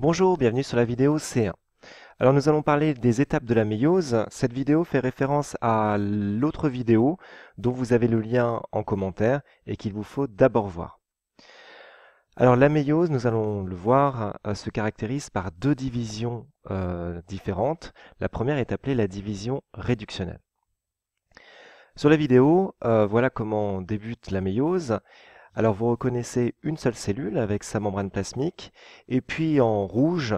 Bonjour, bienvenue sur la vidéo C1. Alors nous allons parler des étapes de la méiose. Cette vidéo fait référence à l'autre vidéo dont vous avez le lien en commentaire et qu'il vous faut d'abord voir. Alors la méiose, nous allons le voir, se caractérise par deux divisions différentes. La première est appelée la division réductionnelle. Sur la vidéo, voilà comment débute la méiose. Alors vous reconnaissez une seule cellule avec sa membrane plasmique et puis en rouge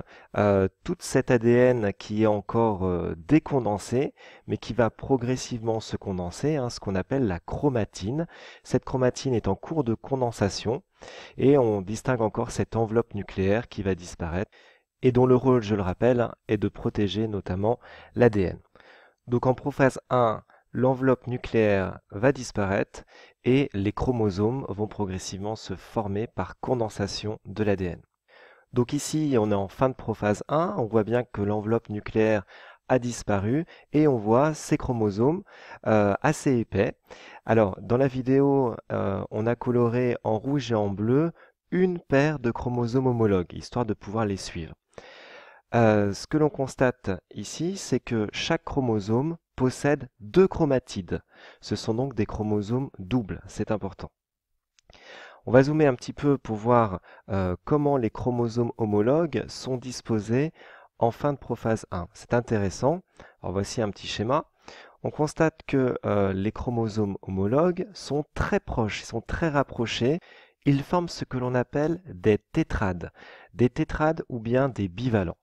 toute cet ADN qui est encore décondensé mais qui va progressivement se condenser, ce qu'on appelle la chromatine. Cette chromatine est en cours de condensation et on distingue encore cette enveloppe nucléaire qui va disparaître et dont le rôle, je le rappelle, est de protéger notamment l'ADN. Donc en prophase 1, l'enveloppe nucléaire va disparaître et les chromosomes vont progressivement se former par condensation de l'ADN. Donc ici, on est en fin de prophase 1, on voit bien que l'enveloppe nucléaire a disparu et on voit ces chromosomes assez épais. Alors, dans la vidéo, on a coloré en rouge et en bleu une paire de chromosomes homologues, histoire de pouvoir les suivre. Ce que l'on constate ici, c'est que chaque chromosome possède deux chromatides. Ce sont donc des chromosomes doubles, c'est important. On va zoomer un petit peu pour voir comment les chromosomes homologues sont disposés en fin de prophase 1. C'est intéressant. Alors voici un petit schéma. On constate que les chromosomes homologues sont très proches, ils sont très rapprochés. Ils forment ce que l'on appelle des tétrades ou bien des bivalents.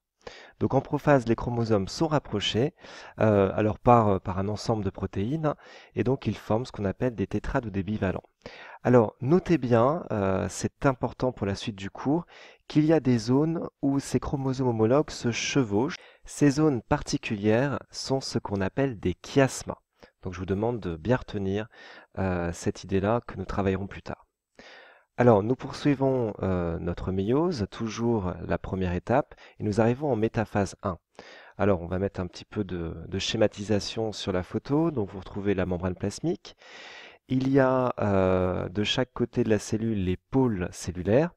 Donc en prophase, les chromosomes sont rapprochés, alors par un ensemble de protéines, et donc ils forment ce qu'on appelle des tétrades ou des bivalents. Alors notez bien, c'est important pour la suite du cours, qu'il y a des zones où ces chromosomes homologues se chevauchent. Ces zones particulières sont ce qu'on appelle des chiasmas. Donc je vous demande de bien retenir cette idée-là que nous travaillerons plus tard. Alors, nous poursuivons notre méiose, toujours la première étape, et nous arrivons en métaphase 1. Alors, on va mettre un petit peu de schématisation sur la photo. Donc, vous retrouvez la membrane plasmique. Il y a de chaque côté de la cellule les pôles cellulaires.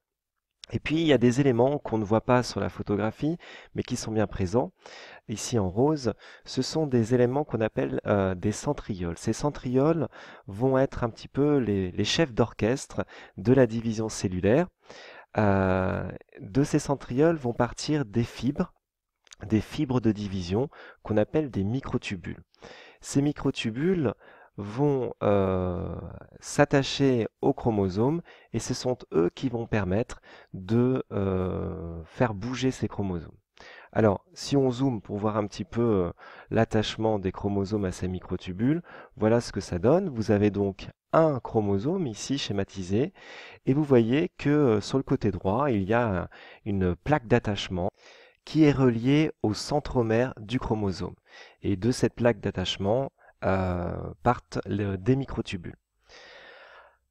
Et puis, il y a des éléments qu'on ne voit pas sur la photographie, mais qui sont bien présents. Ici en rose, ce sont des éléments qu'on appelle des centrioles. Ces centrioles vont être un petit peu les chefs d'orchestre de la division cellulaire. De ces centrioles vont partir des fibres de division qu'on appelle des microtubules. Ces microtubules vont s'attacher aux chromosomes et ce sont eux qui vont permettre de faire bouger ces chromosomes. Alors, si on zoome pour voir un petit peu l'attachement des chromosomes à ces microtubules, voilà ce que ça donne. Vous avez donc un chromosome ici schématisé et vous voyez que sur le côté droit, il y a une plaque d'attachement qui est reliée au centromère du chromosome. Et de cette plaque d'attachement partent des microtubules.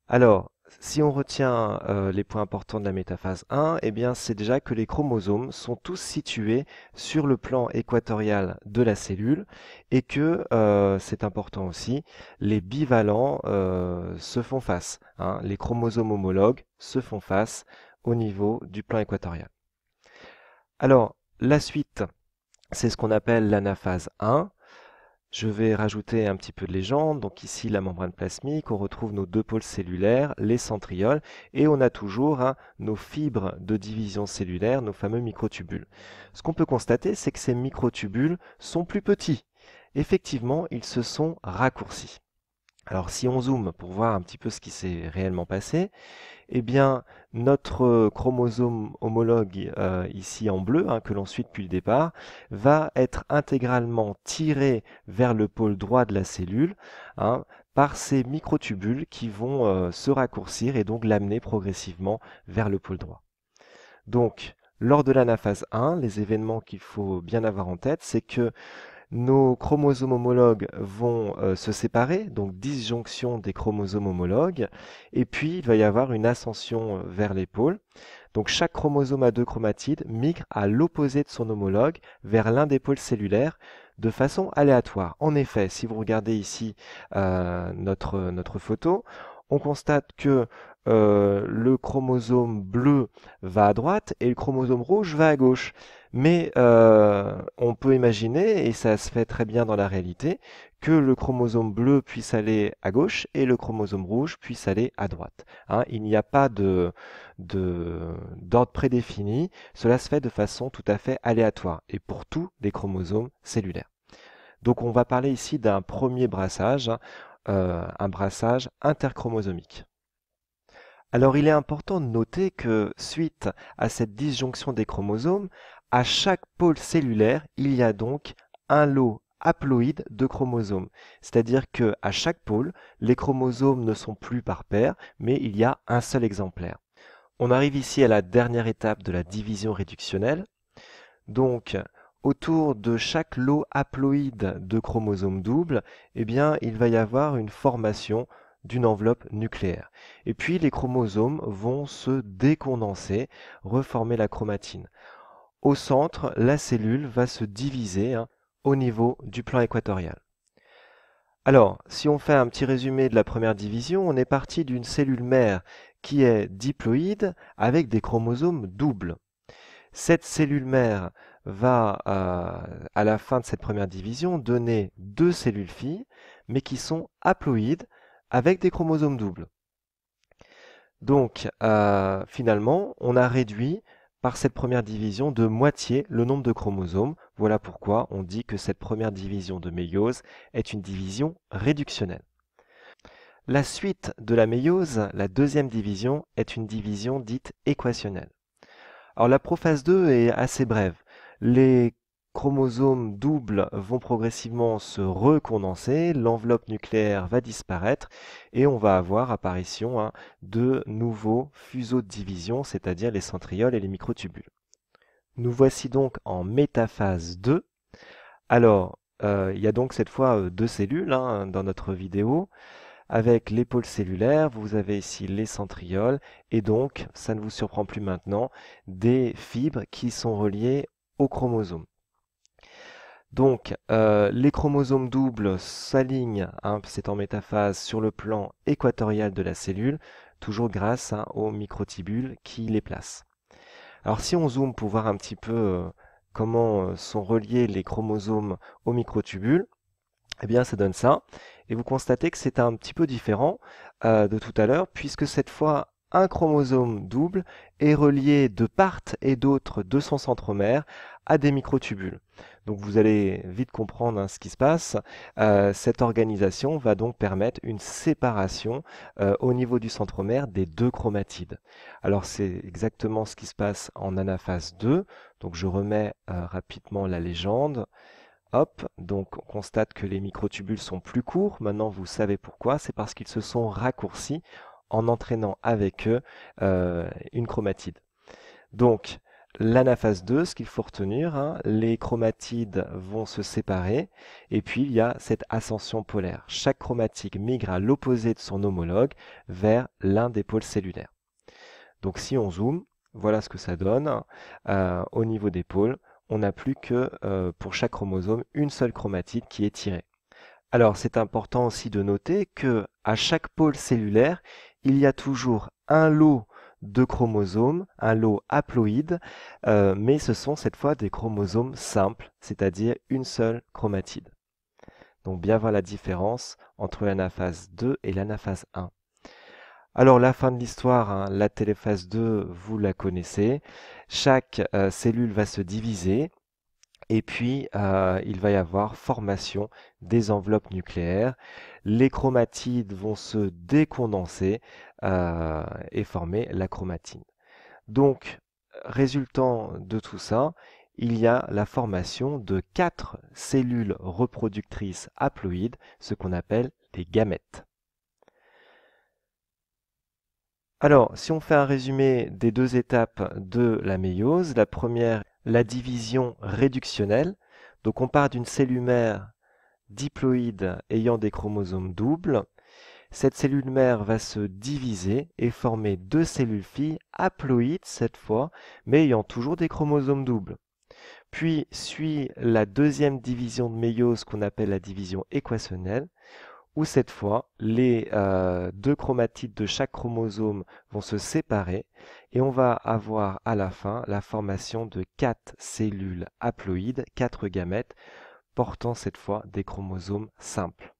Alors, si on retient les points importants de la métaphase 1, eh bien, c'est déjà que les chromosomes sont tous situés sur le plan équatorial de la cellule et que, c'est important aussi, les bivalents se font face. Les chromosomes homologues se font face au niveau du plan équatorial. Alors, la suite, c'est ce qu'on appelle l'anaphase 1. Je vais rajouter un petit peu de légende. Donc ici, la membrane plasmique, on retrouve nos deux pôles cellulaires, les centrioles, et on a toujours nos fibres de division cellulaire, nos fameux microtubules. Ce qu'on peut constater, c'est que ces microtubules sont plus petits. Effectivement, ils se sont raccourcis. Alors si on zoome pour voir un petit peu ce qui s'est réellement passé, eh bien notre chromosome homologue ici en bleu, que l'on suit depuis le départ, va être intégralement tiré vers le pôle droit de la cellule par ces microtubules qui vont se raccourcir et donc l'amener progressivement vers le pôle droit. Donc lors de l'anaphase 1, les événements qu'il faut bien avoir en tête, c'est que nos chromosomes homologues vont se séparer, donc disjonction des chromosomes homologues, et puis il va y avoir une ascension vers les pôles. Donc chaque chromosome à deux chromatides migre à l'opposé de son homologue vers l'un des pôles cellulaires de façon aléatoire. En effet, si vous regardez ici notre photo, on constate que le chromosome bleu va à droite et le chromosome rouge va à gauche. Mais on peut imaginer, et ça se fait très bien dans la réalité, que le chromosome bleu puisse aller à gauche et le chromosome rouge puisse aller à droite. Hein, il n'y a pas d'ordre prédéfini, cela se fait de façon tout à fait aléatoire, et pour tous les chromosomes cellulaires. Donc on va parler ici d'un premier brassage, un brassage interchromosomique. Alors il est important de noter que suite à cette disjonction des chromosomes, à chaque pôle cellulaire, il y a donc un lot haploïde de chromosomes. C'est-à-dire qu'à chaque pôle, les chromosomes ne sont plus par paire, mais il y a un seul exemplaire. On arrive ici à la dernière étape de la division réductionnelle. Donc, autour de chaque lot haploïde de chromosomes doubles, eh bien, il va y avoir une formation d'une enveloppe nucléaire. Et puis, les chromosomes vont se décondenser, reformer la chromatine. Au centre, la cellule va se diviser au niveau du plan équatorial. Alors, si on fait un petit résumé de la première division, on est parti d'une cellule mère qui est diploïde avec des chromosomes doubles. Cette cellule mère va, à la fin de cette première division, donner deux cellules filles, mais qui sont haploïdes avec des chromosomes doubles. Donc, finalement, on a réduit par cette première division de moitié le nombre de chromosomes. Voilà pourquoi on dit que cette première division de méiose est une division réductionnelle. La suite de la méiose, la deuxième division, est une division dite équationnelle. Alors la prophase 2 est assez brève. Les chromosomes doubles vont progressivement se recondenser, l'enveloppe nucléaire va disparaître et on va avoir apparition de nouveaux fuseaux de division, c'est-à-dire les centrioles et les microtubules. Nous voici donc en métaphase 2. Alors, il y a donc cette fois deux cellules dans notre vidéo. Avec les pôles cellulaires, vous avez ici les centrioles et donc, ça ne vous surprend plus maintenant, des fibres qui sont reliées aux chromosomes. Donc, les chromosomes doubles s'alignent, c'est en métaphase, sur le plan équatorial de la cellule, toujours grâce aux microtubules qui les placent. Alors si on zoome pour voir un petit peu comment sont reliés les chromosomes aux microtubules, eh bien ça donne ça. Et vous constatez que c'est un petit peu différent de tout à l'heure, puisque cette fois, un chromosome double est relié de part et d'autre de son centromère à des microtubules. Donc vous allez vite comprendre ce qui se passe. Cette organisation va donc permettre une séparation au niveau du centromère des deux chromatides. Alors c'est exactement ce qui se passe en anaphase 2. Donc je remets rapidement la légende. Hop, donc on constate que les microtubules sont plus courts. Maintenant, vous savez pourquoi. C'est parce qu'ils se sont raccourcis en entraînant avec eux une chromatide. Donc, l'anaphase 2, ce qu'il faut retenir, les chromatides vont se séparer et puis il y a cette ascension polaire. Chaque chromatide migre à l'opposé de son homologue vers l'un des pôles cellulaires. Donc si on zoome, voilà ce que ça donne au niveau des pôles. On n'a plus que pour chaque chromosome une seule chromatide qui est tirée. Alors c'est important aussi de noter que à chaque pôle cellulaire, il y a toujours un lot de chromosomes, un lot haploïde, mais ce sont cette fois des chromosomes simples, c'est-à-dire une seule chromatide. Donc bien voir la différence entre l'anaphase 2 et l'anaphase 1. Alors la fin de l'histoire, la téléphase 2, vous la connaissez. Chaque cellule va se diviser et puis il va y avoir formation des enveloppes nucléaires. Les chromatides vont se décondenser et former la chromatine. Donc, résultant de tout ça, il y a la formation de 4 cellules reproductrices haploïdes, ce qu'on appelle les gamètes. Alors, si on fait un résumé des deux étapes de la méiose, la première, la division réductionnelle. Donc on part d'une cellule mère diploïde ayant des chromosomes doubles. Cette cellule mère va se diviser et former deux cellules filles haploïdes cette fois, mais ayant toujours des chromosomes doubles. Puis suit la deuxième division de méiose qu'on appelle la division équationnelle, où cette fois, les deux chromatides de chaque chromosome vont se séparer et on va avoir à la fin la formation de 4 cellules haploïdes, 4 gamètes, portant cette fois des chromosomes simples.